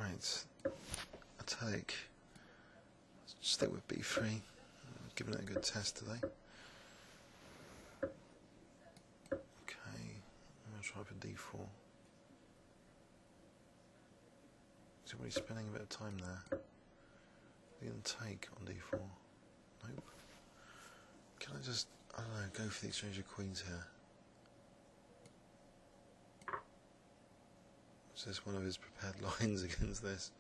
Right, atalik. Let's stick with B3. I'm giving it a good test today. Okay, I'm going to try for D4. Is it really spending a bit of time there? Are you going to take on D4? Nope. Can I just, I don't know, go for the exchange of queens here? Is this one of his prepared lines against this?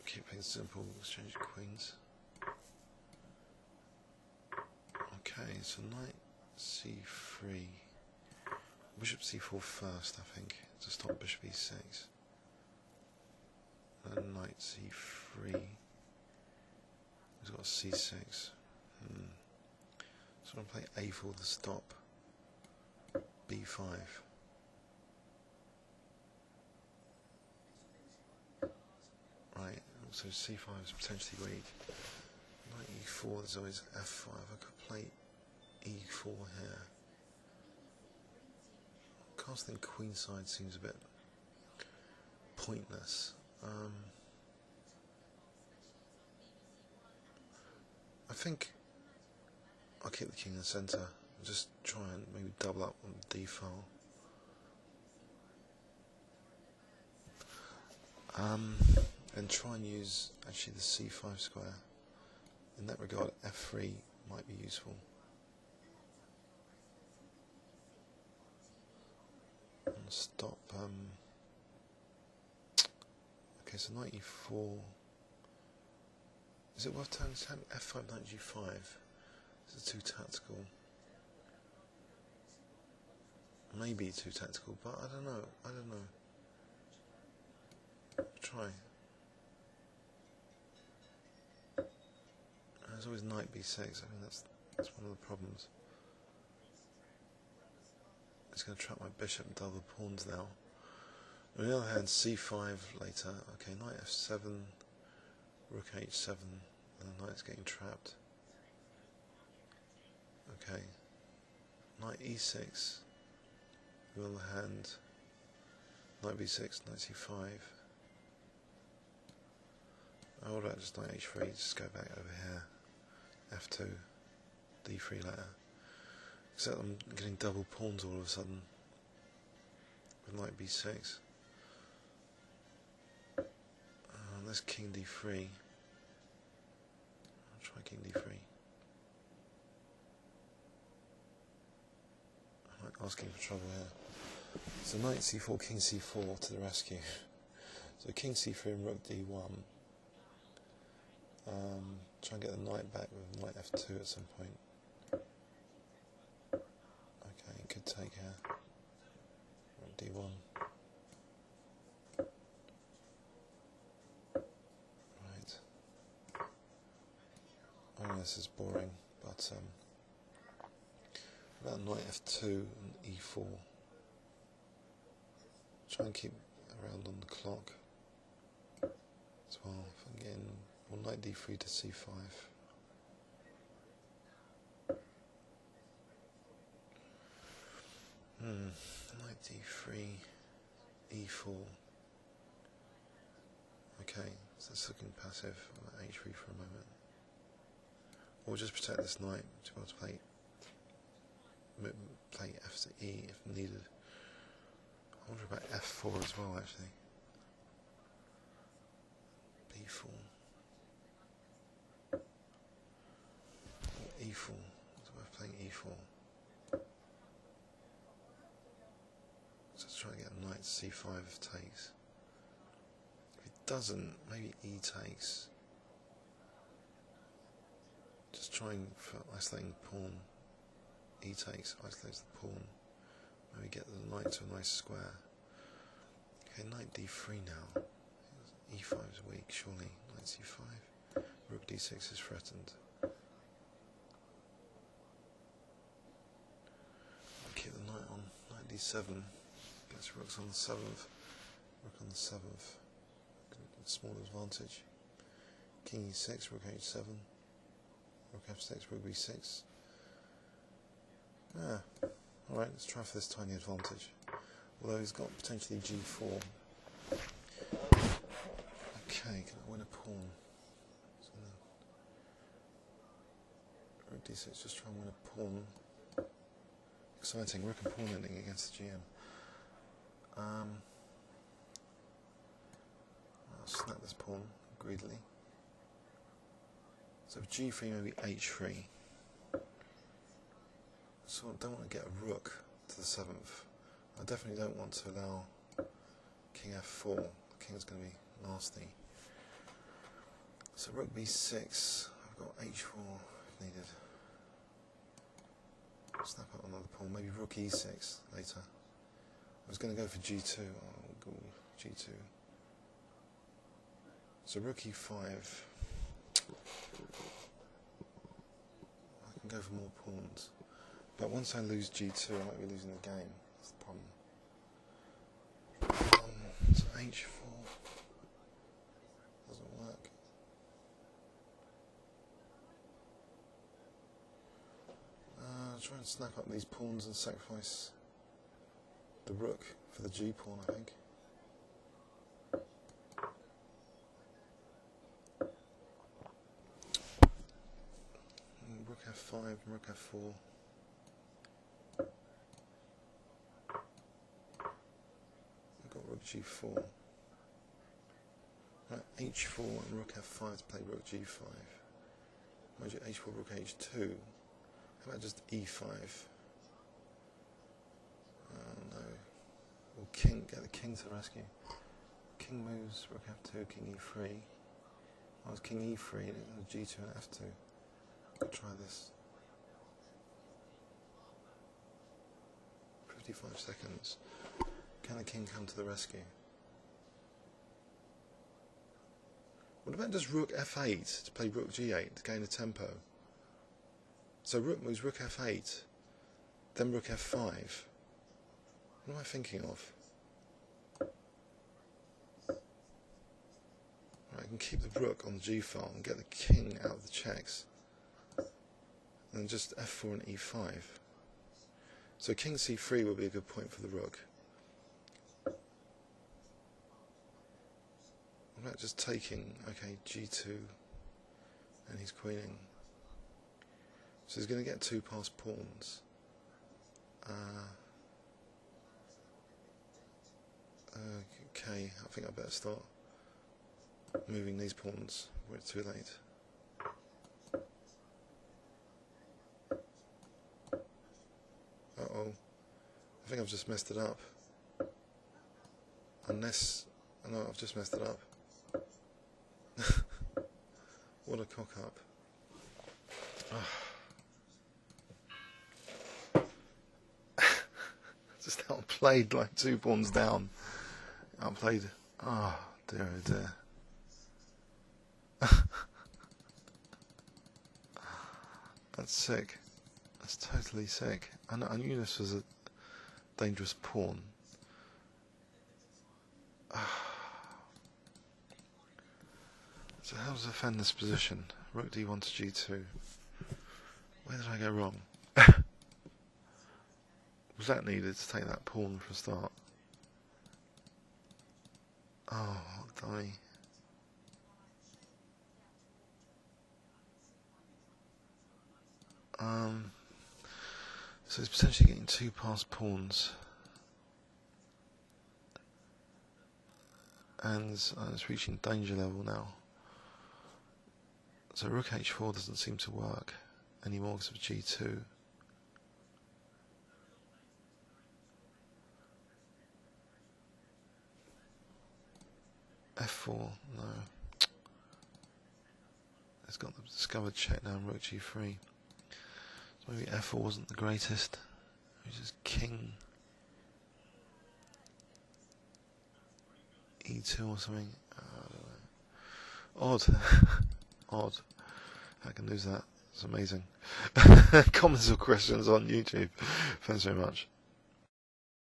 Keep things simple, exchange of queens. Okay, so knight c3. Bishop c4 first, I think, to stop bishop e6. And then knight c3. He's got c6. So I'm going to play a4 to stop b5. Right, so c5 is potentially weak. Knight e4, there's always f5. I could play e4 here. Casting queenside seems a bit pointless. I think I'll keep the king in the centre and just try and maybe double up on the d file. And try and use actually the c5 square. In that regard, f3 might be useful. And stop. Okay, so knight e4. Is it worth turning f5 knight g5? This is too tactical. Maybe too tactical, but I don't know. Try. There's always knight b6. I mean that's one of the problems. It's going to trap my bishop and double pawns now. On the other hand, c5 later. Okay, knight f7, rook h7, and the knight's getting trapped. Okay, knight e6. On the other hand, knight b6, knight c5. Oh, what about just knight h3? Just go back over here. f2, d3 later. Except I'm getting double pawns all of a sudden with knight b6. There's king d3. I'll try king d3. I'm asking for trouble here. So knight c4, king c4 to the rescue. So king c3 and rook d1. Try and get the knight back with knight f2 at some point. Okay, good take here. Rook d1. Right. I know this is boring, but about knight f2 and e4. Try and keep around on the clock as well. If I'm getting knight d3 to c5. Knight d3, e4. Okay, so that's looking passive. I'm at h3 for a moment. Or just protect this knight to be able to play f to e if needed. I wonder about f4 as well, actually. b4. e4. It's worth playing e4. So let's try and get a knight c5 if it takes. If it doesn't, maybe e takes. Just trying for isolating pawn. E takes, isolates the pawn. Maybe get the knight to a nice square. Okay, knight d3 now. e5 is weak, surely. Knight c5. Rook d6 is threatened. Keep the knight on. Knight d7. Gets rooks on the 7th. Rook on the 7th. Small advantage. King e6, rook h7. Rook f6, rook b6. Alright, let's try for this tiny advantage. Although he's got potentially g4. Okay, can I win a pawn? So rook d6, just try and win a pawn. Exciting, rook and pawn ending against the GM. I'll snap this pawn greedily. So g3 maybe h3. So I don't want to get a rook to the 7th. I definitely don't want to allow king f4. The king's going to be nasty. So rook b6. I've got h4 if needed. Snap up another pawn. Maybe rook e6 later. I was going to go for g2. I'll go g2. So rook e5. I can go for more pawns. But once I lose g2, I might be losing the game. That's the problem. So h4 doesn't work. I'll try and snap up these pawns and sacrifice the rook for the g pawn, I think. And rook f5 and rook f4. Rook g4. Right, h4 and rook f5 to play rook g5. Mind you, h4, rook h2. How about just e5? Oh no. Or king, get the king to the rescue. King moves, rook f2, king e3. Oh, it's king e3, and g2 and f2. I'll try this. 55 seconds. Can the king come to the rescue? What about just rook f8 to play rook g8 to gain a tempo? So rook moves rook f8, then rook f5. What am I thinking of? Right, I can keep the rook on the g file and get the king out of the checks. And then just f4 and e5. So king c3 would be a good point for the rook. What about just taking, okay, g2, and he's queening. So he's going to get 2 passed pawns. Okay, I think I better start moving these pawns before it's too late. Uh-oh. I think I've just messed it up. Unless... no, I've just messed it up. What a cock up. Just outplayed like 2 pawns down. Outplayed. Oh dear, oh dear. That's sick. That's totally sick. I knew this was a dangerous pawn. So how does I defend this position? Rook d1 to g2. Where did I go wrong? Was that needed to take that pawn for a start? Oh, dummy. So it's potentially getting 2 passed pawns. And it's reaching danger level now. So rook h4 doesn't seem to work anymore because of g2. f4, no. It's got the discovered check down rook g3. So maybe f4 wasn't the greatest. It was just king e2 or something. I don't know. Odd. Odd. I can lose that. It's amazing. Comments or questions on YouTube. Thanks very much.